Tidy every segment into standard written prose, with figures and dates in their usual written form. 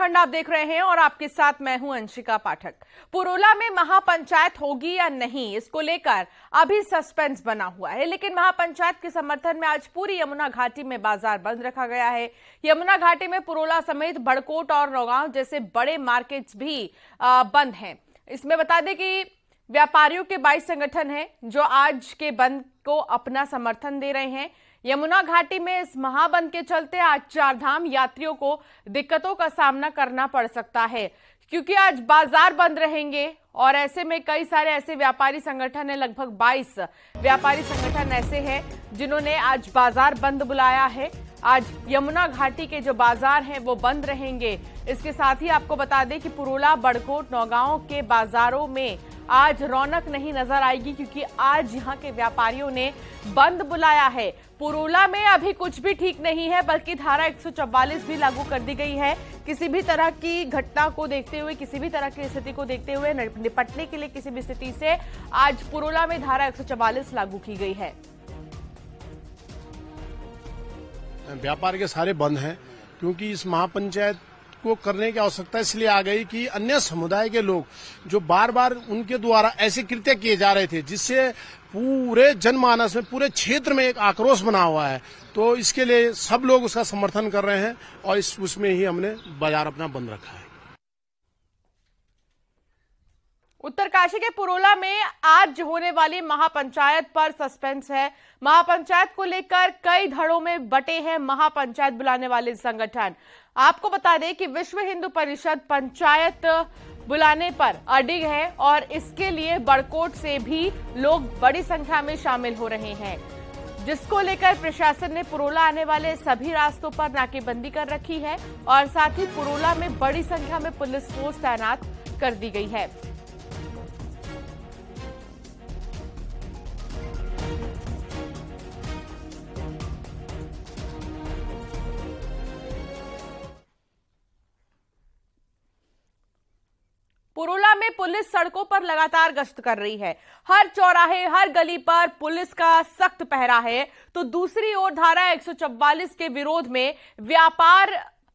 उत्तराखंड आप देख रहे हैं और आपके साथ मैं हूं अंशिका पाठक। पुरोला में महापंचायत होगी या नहीं, इसको लेकर अभी सस्पेंस बना हुआ है, लेकिन महापंचायत के समर्थन में आज पूरी यमुना घाटी में बाजार बंद रखा गया है। यमुना घाटी में पुरोला समेत बड़कोट और नौगांव जैसे बड़े मार्केट्स भी बंद हैं। इसमें बता दें कि व्यापारियों के 22 संगठन हैं जो आज के बंद को अपना समर्थन दे रहे हैं। यमुना घाटी में इस महाबंद के चलते आज चारधाम यात्रियों को दिक्कतों का सामना करना पड़ सकता है, क्योंकि आज बाजार बंद रहेंगे और ऐसे में कई सारे ऐसे व्यापारी संगठन है, लगभग 22 व्यापारी संगठन ऐसे हैं जिन्होंने आज बाजार बंद बुलाया है। आज यमुना घाटी के जो बाजार हैं वो बंद रहेंगे। इसके साथ ही आपको बता दें कि पुरोला, बड़कोट, नौगांव के बाजारों में आज रौनक नहीं नजर आएगी, क्योंकि आज यहां के व्यापारियों ने बंद बुलाया है। पुरोला में अभी कुछ भी ठीक नहीं है, बल्कि धारा 144 भी लागू कर दी गई है। किसी भी तरह की घटना को देखते हुए, किसी भी तरह की स्थिति को देखते हुए निपटने के लिए किसी भी स्थिति से आज पुरोला में धारा 144 लागू की गई है। व्यापार के सारे बंद हैं, क्योंकि इस महापंचायत को करने की आवश्यकता इसलिए आ गई कि अन्य समुदाय के लोग जो बार बार उनके द्वारा ऐसे कृत्य किए जा रहे थे, जिससे पूरे जनमानस में, पूरे क्षेत्र में एक आक्रोश बना हुआ है, तो इसके लिए सब लोग उसका समर्थन कर रहे हैं और उसमें ही हमने बाजार अपना बंद रखा है। उत्तरकाशी के पुरोला में आज होने वाली महापंचायत पर सस्पेंस है। महापंचायत को लेकर कई धड़ों में बटे हैं महापंचायत बुलाने वाले संगठन। आपको बता दें कि विश्व हिंदू परिषद पंचायत बुलाने पर अडिग है और इसके लिए बड़कोट से भी लोग बड़ी संख्या में शामिल हो रहे हैं, जिसको लेकर प्रशासन ने पुरोला आने वाले सभी रास्तों पर नाकेबंदी कर रखी है और साथ ही पुरोला में बड़ी संख्या में पुलिस फोर्स तैनात कर दी गई है। पुरोला में पुलिस सड़कों पर लगातार गश्त कर रही है। हर चौराहे, हर गली पर पुलिस का सख्त पहरा है। तो दूसरी ओर धारा 144 के विरोध में व्यापार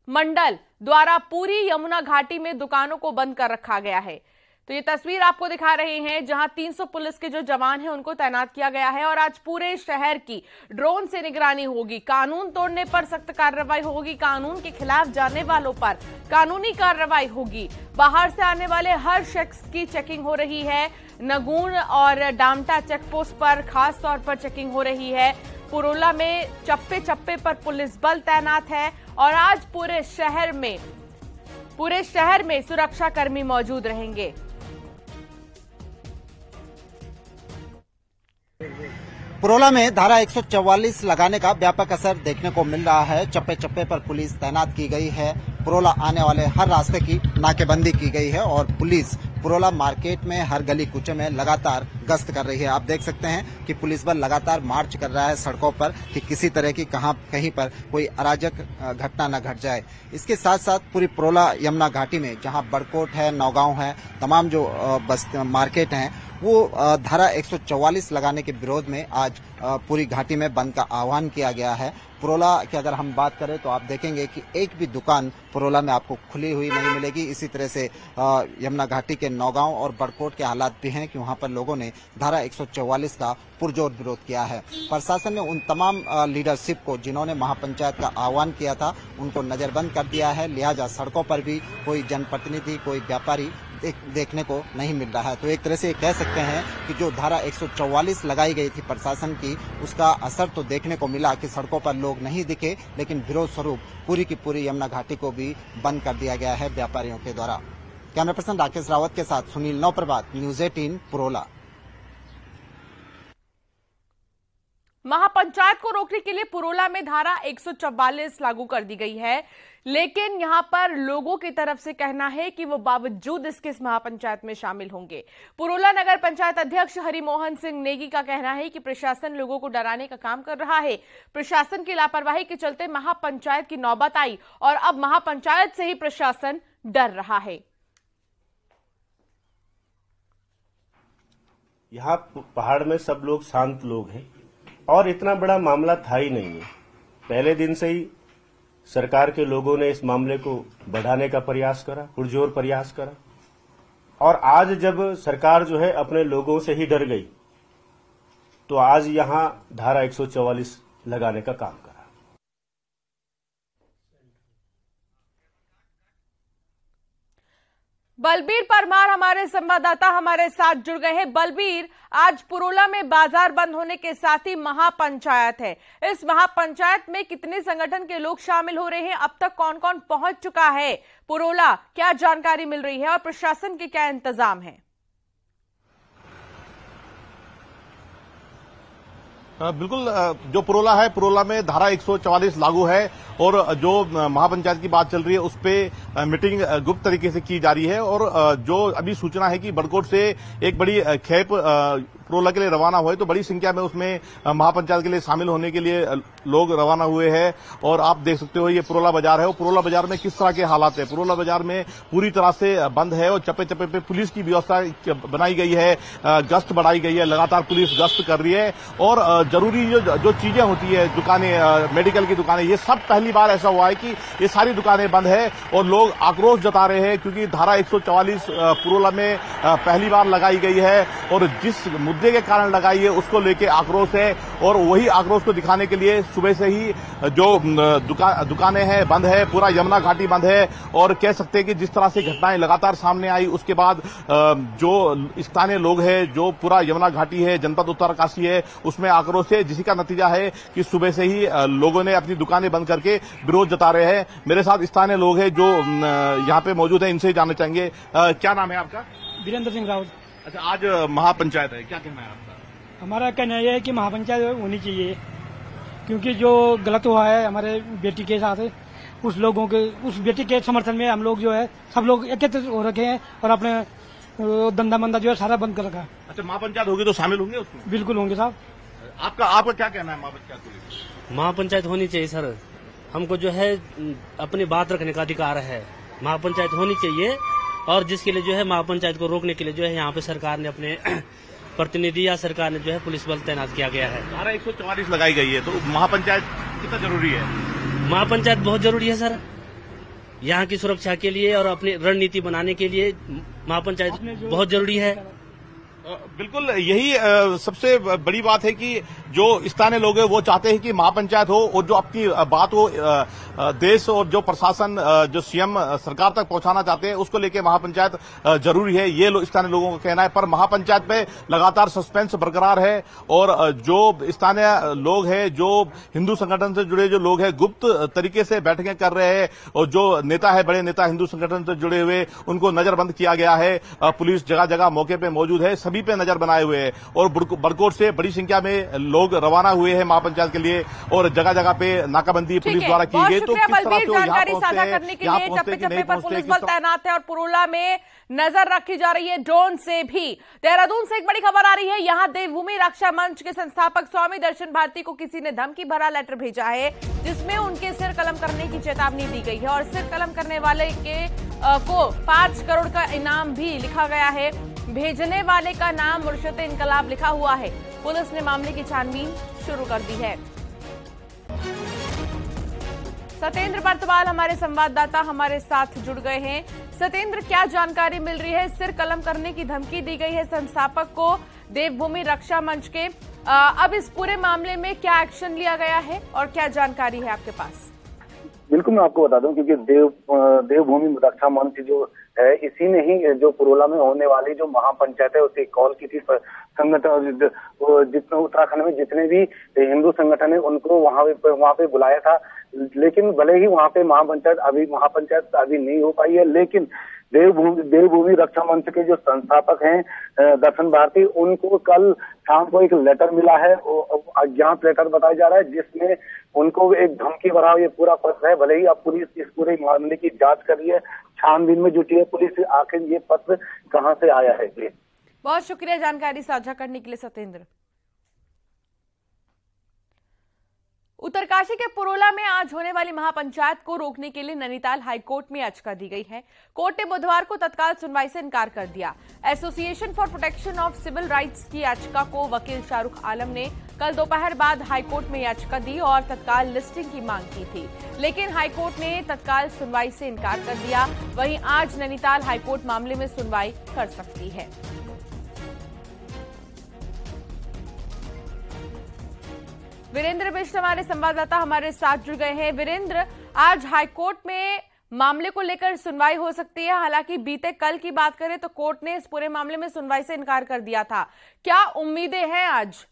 मंडल द्वारा पूरी यमुना घाटी में दुकानों को बंद कर रखा गया है। तो ये तस्वीर आपको दिखा रहे हैं, जहां 300 पुलिस के जो जवान हैं उनको तैनात किया गया है और आज पूरे शहर की ड्रोन से निगरानी होगी। कानून तोड़ने पर सख्त कार्रवाई होगी, कानून के खिलाफ जाने वालों पर कानूनी कार्रवाई होगी। बाहर से आने वाले हर शख्स की चेकिंग हो रही है। नगून और डामटा चेकपोस्ट पर खास तौर पर चेकिंग हो रही है। पुरोला में चप्पे चप्पे पर पुलिस बल तैनात है और आज पूरे शहर में सुरक्षा कर्मी मौजूद रहेंगे। पुरोला में धारा 144 लगाने का व्यापक असर देखने को मिल रहा है। चप्पे चप्पे पर पुलिस तैनात की गई है। पुरोला आने वाले हर रास्ते की नाकेबंदी की गई है और पुलिस पुरोला मार्केट में हर गली कूचे में लगातार गश्त कर रही है। आप देख सकते हैं कि पुलिस बल लगातार मार्च कर रहा है सड़कों पर कि किसी तरह की कहीं पर कोई अराजक घटना न घट जाए। इसके साथ साथ पूरी पुरोला यमुना घाटी में जहां बड़कोट है, नौगांव है, तमाम जो मार्केट हैं, वो धारा 144 लगाने के विरोध में आज पूरी घाटी में बंद का आह्वान किया गया है। पुरोला की अगर हम बात करें तो आप देखेंगे कि एक भी दुकान पुरोला में आपको खुली हुई नहीं मिलेगी। इसी तरह से यमुना घाटी के नौगांव और बड़कोट के हालात भी हैं कि वहां पर लोगों ने धारा 144 का पुरजोर विरोध किया है। प्रशासन ने उन तमाम लीडरशिप को जिन्होंने महापंचायत का आह्वान किया था उनको नजरबंद कर दिया है। लिहाजा सड़कों पर भी कोई जनप्रतिनिधि, कोई व्यापारी देखने को नहीं मिल रहा है। तो एक तरह से कह सकते हैं कि जो धारा 144 लगाई गई थी प्रशासन की, उसका असर तो देखने को मिला कि सड़कों पर लोग नहीं दिखे, लेकिन विरोध स्वरूप पूरी की पूरी यमुना घाटी को भी बंद कर दिया गया है व्यापारियों के द्वारा। कैमरा पर्सन राकेश रावत के साथ सुनील नवप्रभात, न्यूज 18 पुरोला। महापंचायत को रोकने के लिए पुरोला में धारा 144 लागू कर दी गई है, लेकिन यहां पर लोगों की तरफ से कहना है कि वो बावजूद इसके इस महापंचायत में शामिल होंगे। पुरोला नगर पंचायत अध्यक्ष हरिमोहन सिंह नेगी का कहना है कि प्रशासन लोगों को डराने का काम कर रहा है। प्रशासन की लापरवाही के चलते महापंचायत की नौबत आई और अब महापंचायत से ही प्रशासन डर रहा है। यहाँ पहाड़ में सब लोग शांत लोग हैं और इतना बड़ा मामला था ही नहीं है। पहले दिन से ही सरकार के लोगों ने इस मामले को बढ़ाने का प्रयास करा, पुरजोर प्रयास करा, और आज जब सरकार जो है अपने लोगों से ही डर गई तो आज यहां धारा 144 लगाने का काम करा। बलबीर परमार हमारे संवाददाता हमारे साथ जुड़ गए हैं। बलबीर, आज पुरोला में बाजार बंद होने के साथ ही महापंचायत है। इस महापंचायत में कितने संगठन के लोग शामिल हो रहे हैं? अब तक कौन कौन पहुंच चुका है पुरोला? क्या जानकारी मिल रही है और प्रशासन के क्या इंतजाम है? बिल्कुल, जो पुरोला है, पुरोला में धारा 144 लागू है और जो महापंचायत की बात चल रही है उस पे मीटिंग गुप्त तरीके से की जा रही है। और जो अभी सूचना है कि बड़कोट से एक बड़ी खेप पुरोला के लिए रवाना हुए, तो बड़ी संख्या में उसमें महापंचायत के लिए शामिल होने के लिए लोग रवाना हुए हैं। और आप देख सकते हो ये पुरोला बाजार है और पुरोला बाजार में किस तरह के हालात है। पुरोला बाजार में पूरी तरह से बंद है और चप्पे चप्पे पे पुलिस की व्यवस्था बनाई गई है, गश्त बढ़ाई गई है, लगातार पुलिस गश्त कर रही है। और जरूरी जो चीजें होती है, दुकानें, मेडिकल की दुकानें, ये सब पहली बार ऐसा हुआ है कि ये सारी दुकानें बंद है और लोग आक्रोश जता रहे हैं क्योंकि धारा 144 पुरोला में पहली बार लगाई गई है और जिस मुद्दे के कारण लगाई है उसको लेके आक्रोश है। और वही आक्रोश को दिखाने के लिए सुबह से ही जो दुकानें हैं बंद है, पूरा यमुना घाटी बंद है। और कह सकते हैं कि जिस तरह से घटनाएं लगातार सामने आई उसके बाद जो स्थानीय लोग हैं, जो पूरा यमुना घाटी है, जनपद उत्तरकाशी है, उसमें आक्रोश है, जिसी का नतीजा है कि सुबह से ही लोगों ने अपनी दुकानें बंद करके विरोध जता रहे हैं। मेरे साथ स्थानीय लोग हैं जो यहाँ पे मौजूद हैं, इनसे जानना चाहेंगे। क्या नाम है आपका? वीरेंद्र सिंह राउत। अच्छा, आज महापंचायत है, क्या कहना है आपका? हमारा कहना यह है कि महापंचायत होनी चाहिए क्योंकि जो गलत हुआ है हमारे बेटी के साथ, उस बेटी के समर्थन में हम लोग जो है सब लोग एकत्रित हो रखे हैं और अपने धंधा मंदा जो है सारा बंद कर रखा है। अच्छा, महापंचायत होगी तो शामिल होंगे उसमें? बिल्कुल होंगे साहब। आपका क्या कहना है महापंचायत को? महापंचायत होनी चाहिए सर, हमको जो है अपनी बात रखने का अधिकार है, महापंचायत होनी चाहिए। और जिसके लिए जो है महापंचायत को रोकने के लिए जो है यहाँ पे सरकार ने अपने प्रतिनिधि या सरकार ने जो है पुलिस बल तैनात किया गया है। धारा 144 लगाई गई है तो महापंचायत कितना जरूरी है? महापंचायत बहुत जरूरी है सर, यहाँ की सुरक्षा के लिए और अपनी रणनीति बनाने के लिए महापंचायत बहुत जरूरी है। बिल्कुल, यही सबसे बड़ी बात है कि जो स्थानीय लोग हैं वो चाहते हैं कि महापंचायत हो और जो अपनी बात हो देश और जो प्रशासन, जो सीएम सरकार तक पहुंचाना चाहते हैं उसको लेके महापंचायत जरूरी है, ये स्थानीय लोगों का कहना है। पर महापंचायत पे लगातार सस्पेंस बरकरार है और जो स्थानीय लोग हैं, जो हिंदू संगठन से जुड़े जो लोग हैं, गुप्त तरीके से बैठकें कर रहे हैं और जो नेता है, बड़े नेता हिंदू संगठन से जुड़े हुए, उनको नजरबंद किया गया है। पुलिस जगह जगह मौके पे मौजूद है, सभी पे नजर बनाए हुए हैं और बड़कोट से बड़ी संख्या में लोग रवाना हुए हैं महापंचायत के लिए और जगह जगह पे नाकाबंदी पुलिस द्वारा की गई। तो किस तरह से जानकारी साझा करने के लिए चप्पे चप्पे पर पुलिस बल तैनात है और पुरोला में नजर रखी जा रही है ड्रोन से भी। देहरादून से एक बड़ी खबर आ रही है, यहाँ देवभूमि रक्षा मंच के संस्थापक स्वामी दर्शन भारती को किसी ने धमकी भरा लेटर भेजा है जिसमें उनके सिर कलम करने की चेतावनी दी गई है और सिर कलम करने वाले को 5 करोड़ का इनाम भी लिखा गया है। भेजने वाले का नाम मुर्शिद इनकलाब लिखा हुआ है। पुलिस ने मामले की छानबीन शुरू कर दी है। सतेंद्र बर्तवाल हमारे संवाददाता हमारे साथ जुड़ गए हैं। सतेंद्र, क्या जानकारी मिल रही है? सिर कलम करने की धमकी दी गई है संस्थापक को देवभूमि रक्षा मंच के। अब इस पूरे मामले में क्या एक्शन लिया गया है और क्या जानकारी है आपके पास? बिल्कुल, मैं आपको बता दूं क्योंकि देवभूमि रक्षा मंच जो है, इसी ने ही जो पुरोला में होने वाली जो महापंचायत है उसे कॉल की थी। संगठन जितने उत्तराखंड में जितने भी हिंदू संगठन है उनको वहां पे बुलाया था, लेकिन भले ही वहां पे महापंचायत अभी नहीं हो पाई है, लेकिन देवभूमि रक्षा मंच के जो संस्थापक हैं दर्शन भारती, उनको कल शाम को एक लेटर मिला है, अज्ञात लेटर बताया जा रहा है, जिसमें उनको एक धमकी भरा ये पूरा पत्र है। भले ही अब पुलिस इस पूरे मामले की जांच कर रही है, छानबीन में जुटी है पुलिस, आखिर ये पत्र कहां से आया है। बहुत शुक्रिया जानकारी साझा करने के लिए सतेंद्र। उत्तरकाशी के पुरोला में आज होने वाली महापंचायत को रोकने के लिए नैनीताल हाईकोर्ट में याचिका दी गई है। कोर्ट ने बुधवार को तत्काल सुनवाई से इनकार कर दिया। Association for protection of civil rights की याचिका को वकील शाहरुख आलम ने कल दोपहर बाद हाईकोर्ट में याचिका दी और तत्काल लिस्टिंग की मांग की थी, लेकिन हाईकोर्ट ने तत्काल सुनवाई से इनकार कर दिया। वहीं आज नैनीताल हाईकोर्ट मामले में सुनवाई कर सकती है। वीरेंद्र बिष्ट हमारे संवाददाता हमारे साथ जुड़ गए हैं। वीरेंद्र, आज हाईकोर्ट में मामले को लेकर सुनवाई हो सकती है। हालांकि बीते कल की बात करें तो कोर्ट ने इस पूरे मामले में सुनवाई से इनकार कर दिया था। क्या उम्मीदें हैं आज?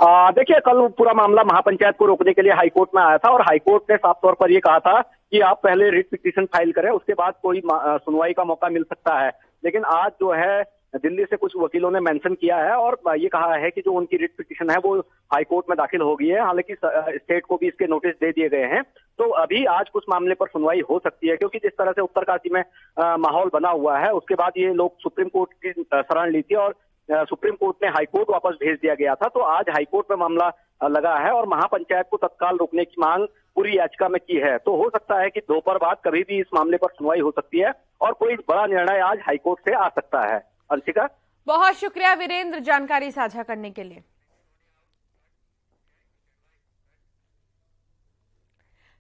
देखिए, कल पूरा मामला महापंचायत को रोकने के लिए हाईकोर्ट में आया था और हाईकोर्ट ने साफ तौर पर यह कहा था कि आप पहले रिट पिटीशन फाइल करें, उसके बाद कोई सुनवाई का मौका मिल सकता है। लेकिन आज जो है दिल्ली से कुछ वकीलों ने मेंशन किया है और ये कहा है कि जो उनकी रिट पिटीशन है वो हाईकोर्ट में दाखिल हो गई है। हालांकि स्टेट को भी इसके नोटिस दे दिए गए हैं, तो अभी आज कुछ मामले पर सुनवाई हो सकती है, क्योंकि जिस तरह से उत्तरकाशी में माहौल बना हुआ है, उसके बाद ये लोग सुप्रीम कोर्ट की शरण ली थी और सुप्रीम कोर्ट ने हाईकोर्ट वापस भेज दिया गया था। तो आज हाईकोर्ट में मामला लगा है और महापंचायत को तत्काल रोकने की मांग पूरी याचिका में की है। तो हो सकता है कि दोपहर बाद कभी भी इस मामले पर सुनवाई हो सकती है और कोई बड़ा निर्णय आज हाईकोर्ट से आ सकता है। अंशिका, बहुत शुक्रिया वीरेंद्र जानकारी साझा करने के लिए।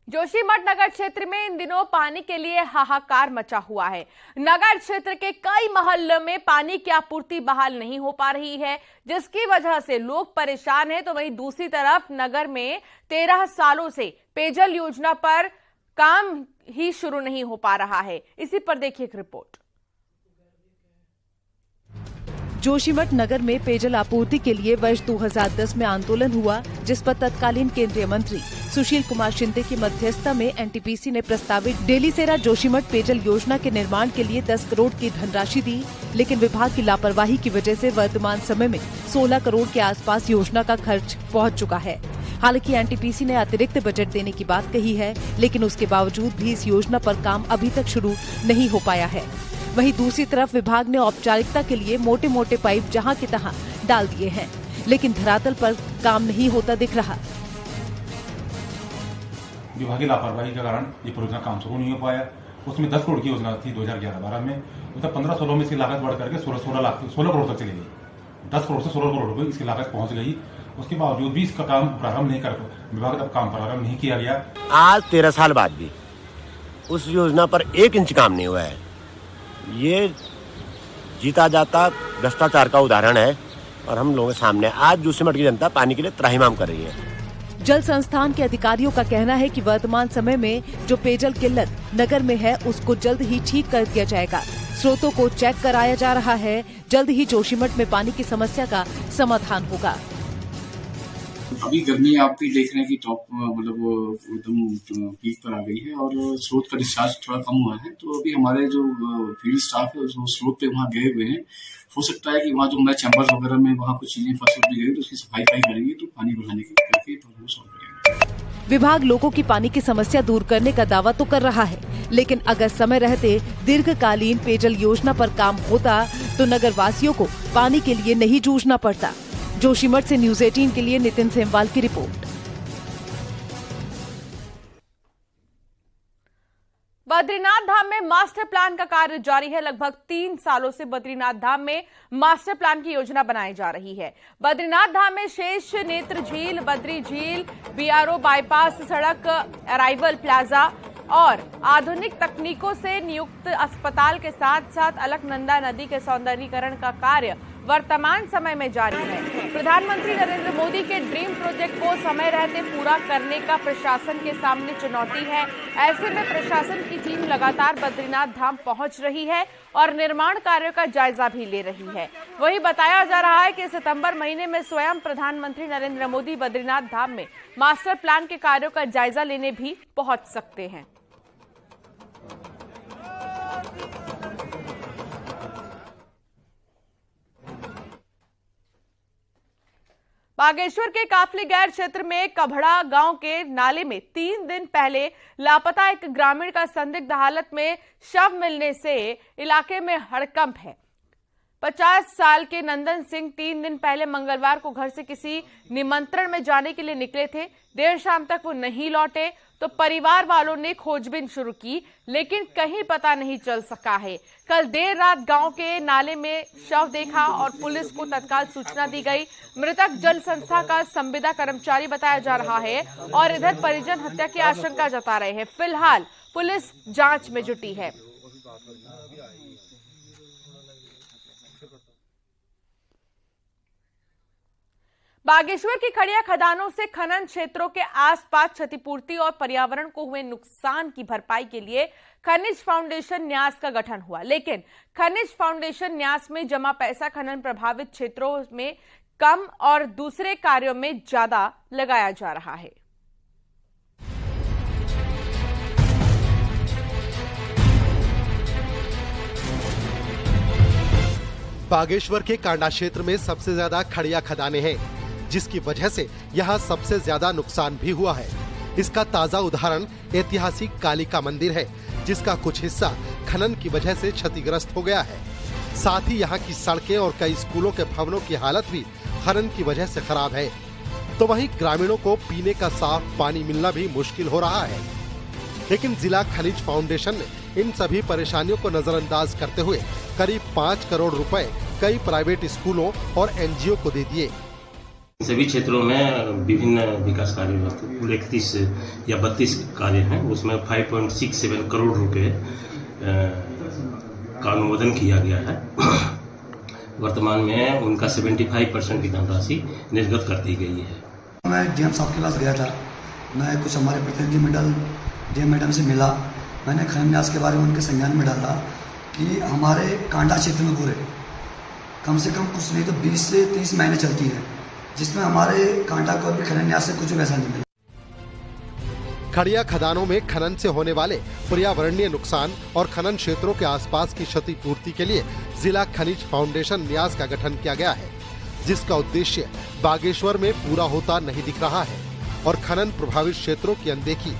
जोशीमठ नगर क्षेत्र में इन दिनों पानी के लिए हाहाकार मचा हुआ है। नगर क्षेत्र के कई मोहल्लों में पानी की आपूर्ति बहाल नहीं हो पा रही है, जिसकी वजह से लोग परेशान हैं। तो वहीं दूसरी तरफ नगर में 13 सालों से पेयजल योजना पर काम ही शुरू नहीं हो पा रहा है। इसी पर देखिए एक रिपोर्ट। जोशीमठ नगर में पेयजल आपूर्ति के लिए वर्ष 2010 में आंदोलन हुआ, जिस पर तत्कालीन केंद्रीय मंत्री सुशील कुमार शिंदे की मध्यस्थता में एनटीपीसी ने प्रस्तावित डेलीसेरा जोशीमठ पेयजल योजना के निर्माण के लिए 10 करोड़ की धनराशि दी। लेकिन विभाग की लापरवाही की वजह से वर्तमान समय में 16 करोड़ के आसपास योजना का खर्च पहुंच चुका है। हालांकि एनटीपीसी ने अतिरिक्त बजट देने की बात कही है, लेकिन उसके बावजूद भी इस योजना पर काम अभी तक शुरू नहीं हो पाया है। वहीं दूसरी तरफ विभाग ने औपचारिकता के लिए मोटे मोटे पाइप जहां के तहां डाल दिए हैं, लेकिन धरातल पर काम नहीं होता दिख रहा। विभागीय लापरवाही के कारण ये परियोजना काम शुरू नहीं हो पाया। उसमें 10 करोड़ की योजना थी 2011-12 में, मतलब 15-16 में इसकी लागत बढ़ करके 16 करोड़ तक चली गई। 10 करोड़ से 16 करोड़ रुपए इसकी लागत पहुंच गई। उसके बावजूद भी इसका काम प्रारंभ नहीं कर विभाग अब काम प्रारंभ नहीं किया गया। आज 13 साल बाद भी उस योजना पर 1 इंच काम नहीं हुआ है। ये जीता जाता भ्रष्टाचार का उदाहरण है और हम लोगों के सामने आज जोशीमठ की जनता पानी के लिए त्राहिमाम कर रही है। जल संस्थान के अधिकारियों का कहना है कि वर्तमान समय में जो पेयजल किल्लत नगर में है उसको जल्द ही ठीक कर दिया जाएगा। स्रोतों को चेक कराया जा रहा है। जल्द ही जोशीमठ में पानी की समस्या का समाधान होगा। अभी गर्मी आपकी देख रहे हैं कि टॉप मतलब एकदम पीक पर आ गई है और स्रोत का डिस्चार्ज थोड़ा कम हुआ है। तो अभी हमारे जो फील्ड स्टाफ है वो स्रोत पे वहाँ गए हुए हैं। हो सकता है कि वहाँ जो हमारे चैम्बर्स वगैरह में वहाँ कुछ चीजें फंस गई तो उसकी सफाई करेंगे तो पानी बढ़ाने की काफी प्रॉब्लम सॉल्व करेंगे। विभाग लोगों की पानी की समस्या दूर करने का दावा तो कर रहा है, लेकिन अगर समय रहते दीर्घकालीन पेयजल योजना पर काम होता तो नगर वासियों को पानी के लिए नहीं जूझना पड़ता। जोशीमठ से न्यूज 18 के लिए नितिन सेमवाल की रिपोर्ट। बद्रीनाथ धाम में मास्टर प्लान का कार्य जारी है। लगभग 3 सालों से बद्रीनाथ धाम में मास्टर प्लान की योजना बनाई जा रही है। बद्रीनाथ धाम में शेष नेत्र झील, बद्री झील, बीआरओ बाईपास सड़क, अराइवल प्लाजा और आधुनिक तकनीकों से नियुक्त अस्पताल के साथ साथ अलकनंदा नदी के सौंदर्यीकरण का कार्य वर्तमान समय में जारी है। प्रधानमंत्री नरेंद्र मोदी के ड्रीम प्रोजेक्ट को समय रहते पूरा करने का प्रशासन के सामने चुनौती है। ऐसे में प्रशासन की टीम लगातार बद्रीनाथ धाम पहुंच रही है और निर्माण कार्यों का जायजा भी ले रही है। वहीं बताया जा रहा है कि सितंबर महीने में स्वयं प्रधानमंत्री नरेंद्र मोदी बद्रीनाथ धाम में मास्टर प्लान के कार्यों का जायजा लेने भी पहुंच सकते हैं। बागेश्वर के काफलीगैर क्षेत्र में कभड़ा गांव के नाले में 3 दिन पहले लापता एक ग्रामीण का संदिग्ध हालत में शव मिलने से इलाके में हड़कंप है। 50 साल के नंदन सिंह 3 दिन पहले मंगलवार को घर से किसी निमंत्रण में जाने के लिए निकले थे। देर शाम तक वो नहीं लौटे तो परिवार वालों ने खोजबीन शुरू की, लेकिन कहीं पता नहीं चल सका है। कल देर रात गांव के नाले में शव देखा और पुलिस को तत्काल सूचना दी गई। मृतक जल संस्था का संविदा कर्मचारी बताया जा रहा है और इधर परिजन हत्या की आशंका जता रहे हैं। फिलहाल पुलिस जांच में जुटी है। बागेश्वर की खड़िया खदानों से खनन क्षेत्रों के आसपास क्षतिपूर्ति और पर्यावरण को हुए नुकसान की भरपाई के लिए खनिज फाउंडेशन न्यास का गठन हुआ, लेकिन खनिज फाउंडेशन न्यास में जमा पैसा खनन प्रभावित क्षेत्रों में कम और दूसरे कार्यों में ज्यादा लगाया जा रहा है। बागेश्वर के कांडा क्षेत्र में सबसे ज्यादा खड़िया खदानें हैं, जिसकी वजह से यहाँ सबसे ज्यादा नुकसान भी हुआ है। इसका ताजा उदाहरण ऐतिहासिक कालिका मंदिर है, जिसका कुछ हिस्सा खनन की वजह से क्षतिग्रस्त हो गया है। साथ ही यहाँ की सड़कें और कई स्कूलों के भवनों की हालत भी खनन की वजह से खराब है। तो वहीं ग्रामीणों को पीने का साफ पानी मिलना भी मुश्किल हो रहा है। लेकिन जिला खनिज फाउंडेशन ने इन सभी परेशानियों को नजरअंदाज करते हुए करीब 5 करोड़ रुपए कई प्राइवेट स्कूलों और एनजीओ को दे दिए। सभी क्षेत्रों में विभिन्न विकास कार्य कुल 31 या 32 कार्य हैं, उसमें 5.67 करोड़ रुपए का अनुमोदन किया गया है। वर्तमान में उनका 75% की धनराशि निर्गत कर दी गई है। मैं डीएम साहब के पास गया था, मैं कुछ हमारे प्रतिनिधिमंडल डीएम मैडम से मिला। मैंने खनन न्यास के बारे में उनके संज्ञान में डाला कि हमारे कांडा क्षेत्र में पूरे कम से कम कुछ नहीं तो 20 से 30 महीने चलती है, जिसमें हमारे कांडा को अभी खनन न्यास से कुछ वैसा नहीं मिला। खड़िया खदानों में खनन से होने वाले पर्यावरणीय नुकसान और खनन क्षेत्रों के आसपास की क्षतिपूर्ति के लिए जिला खनिज फाउंडेशन न्यास का गठन किया गया है, जिसका उद्देश्य बागेश्वर में पूरा होता नहीं दिख रहा है और खनन प्रभावित क्षेत्रों की अनदेखी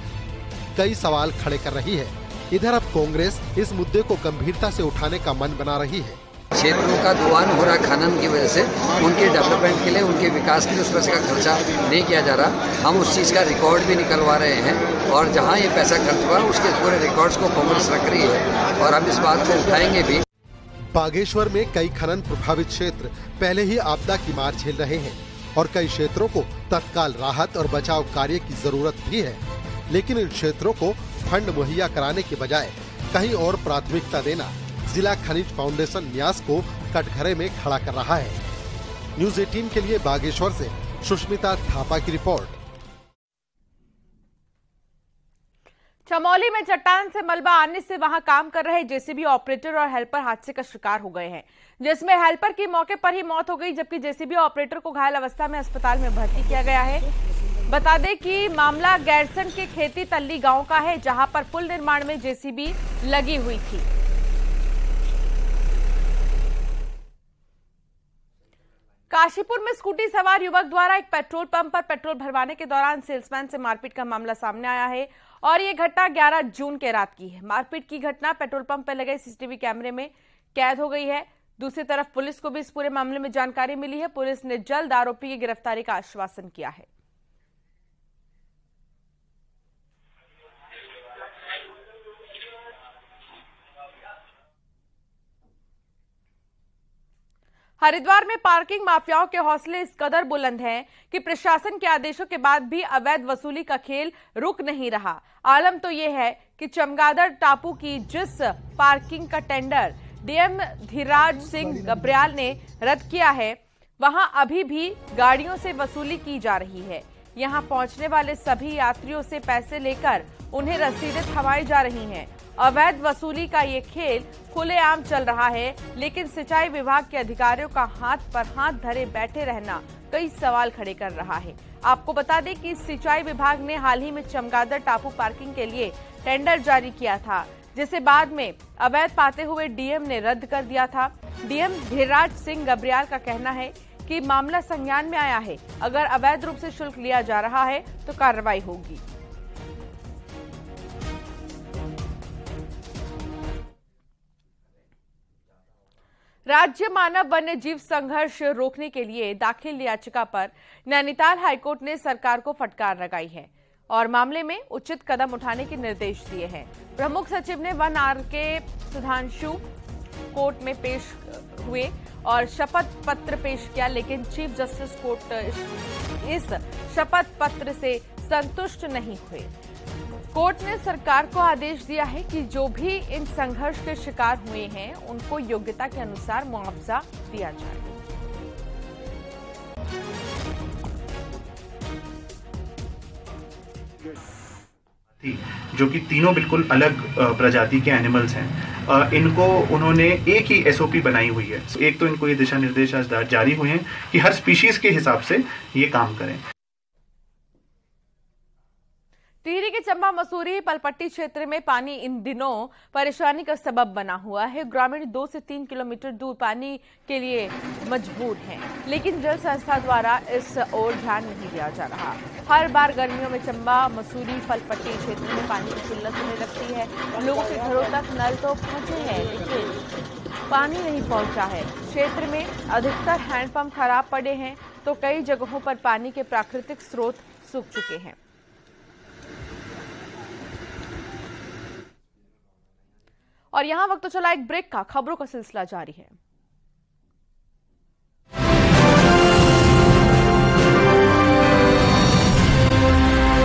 कई सवाल खड़े कर रही है। इधर अब कांग्रेस इस मुद्दे को गंभीरता से उठाने का मन बना रही है। क्षेत्रों का दुआन हो रहा खनन की वजह से उनके डेवलपमेंट के लिए, उनके विकास के लिए उस पैसे का खर्चा नहीं किया जा रहा। हम उस चीज़ का रिकॉर्ड भी निकलवा रहे हैं और जहां ये पैसा खर्च हुआ उसके पूरे रिकॉर्ड्स को कांग्रेस रख रही है और हम इस बात को उठाएंगे भी। बागेश्वर में कई खनन प्रभावित क्षेत्र पहले ही आपदा की मार झेल रहे हैं और कई क्षेत्रों को तत्काल राहत और बचाव कार्य की जरूरत भी है, लेकिन इन क्षेत्रों को फंड मुहैया कराने के बजाय कहीं और प्राथमिकता देना जिला खनिज फाउंडेशन न्यास को कटघरे में खड़ा कर रहा है। न्यूज़ 18 के लिए बागेश्वर से सुष्मिता थापा की रिपोर्ट। चमोली में चट्टान से मलबा आने से वहां काम कर रहे जेसीबी ऑपरेटर और हेल्पर हादसे का शिकार हो गए हैं, जिसमें हेल्पर की मौके पर ही मौत हो गई, जबकि जेसीबी ऑपरेटर को घायल अवस्था में अस्पताल में भर्ती किया गया है। बता दें कि मामला गैरसन के खेती तल्ली गांव का है, जहां पर पुल निर्माण में जेसीबी लगी हुई थी। काशीपुर में स्कूटी सवार युवक द्वारा एक पेट्रोल पंप पर पेट्रोल भरवाने के दौरान सेल्समैन से मारपीट का मामला सामने आया है और ये घटना 11 जून के रात की है। मारपीट की घटना पेट्रोल पंप पर लगे सीसीटीवी कैमरे में कैद हो गई है। दूसरी तरफ पुलिस को भी इस पूरे मामले में जानकारी मिली है। पुलिस ने जल्द आरोपी की गिरफ्तारी का आश्वासन किया है। हरिद्वार में पार्किंग माफियाओं के हौसले इस कदर बुलंद हैं कि प्रशासन के आदेशों के बाद भी अवैध वसूली का खेल रुक नहीं रहा। आलम तो ये है कि चमगादड़ टापू की जिस पार्किंग का टेंडर डीएम धीराज सिंह गब्रियाल ने रद्द किया है, वहां अभी भी गाड़ियों से वसूली की जा रही है। यहां पहुंचने वाले सभी यात्रियों से पैसे लेकर उन्हें रसीदें थमाई जा रही हैं। अवैध वसूली का ये खेल खुलेआम चल रहा है, लेकिन सिंचाई विभाग के अधिकारियों का हाथ पर हाथ धरे बैठे रहना कई सवाल खड़े कर रहा है। आपको बता दें कि सिंचाई विभाग ने हाल ही में चमगादड़ टापू पार्किंग के लिए टेंडर जारी किया था, जिसे बाद में अवैध पाते हुए डीएम ने रद्द कर दिया था। डीएम धीराज सिंह गब्रियाल का कहना है कि मामला संज्ञान में आया है। अगर अवैध रूप से शुल्क लिया जा रहा है तो कार्रवाई होगी। राज्य मानव वन्य जीव संघर्ष रोकने के लिए दाखिल याचिका पर नैनीताल हाईकोर्ट ने सरकार को फटकार लगाई है। और मामले में उचित कदम उठाने के निर्देश दिए हैं। प्रमुख सचिव ने वन आर.के. सुधांशु कोर्ट में पेश हुए और शपथ पत्र पेश किया, लेकिन चीफ जस्टिस कोर्ट इस शपथ पत्र से संतुष्ट नहीं हुए। कोर्ट ने सरकार को आदेश दिया है कि जो भी इन संघर्ष के शिकार हुए हैं उनको योग्यता के अनुसार मुआवजा दिया जाए। जो कि तीनों बिल्कुल अलग प्रजाति के एनिमल्स हैं, इनको उन्होंने एक ही एसओपी बनाई हुई है। एक तो इनको ये दिशा निर्देश आज जारी हुए हैं कि हर स्पीशीज के हिसाब से ये काम करें। टिहरी के चंबा मसूरी पलपट्टी क्षेत्र में पानी इन दिनों परेशानी का सबब बना हुआ है। ग्रामीण 2 से 3 किलोमीटर दूर पानी के लिए मजबूर हैं, लेकिन जल संस्था द्वारा इस ओर ध्यान नहीं दिया जा रहा। हर बार गर्मियों में चंबा मसूरी पलपट्टी क्षेत्र में पानी की किल्लत होने लगती है। लोगों के घरों तक नल तो पहुंचे हैं, लेकिन पानी नहीं पहुंचा है। क्षेत्र में अधिकतर हैंडपंप खराब पड़े हैं, तो कई जगहों पर पानी के प्राकृतिक स्रोत सूख चुके हैं। और यहां वक्त तो चला एक ब्रेक का, खबरों का सिलसिला जारी है।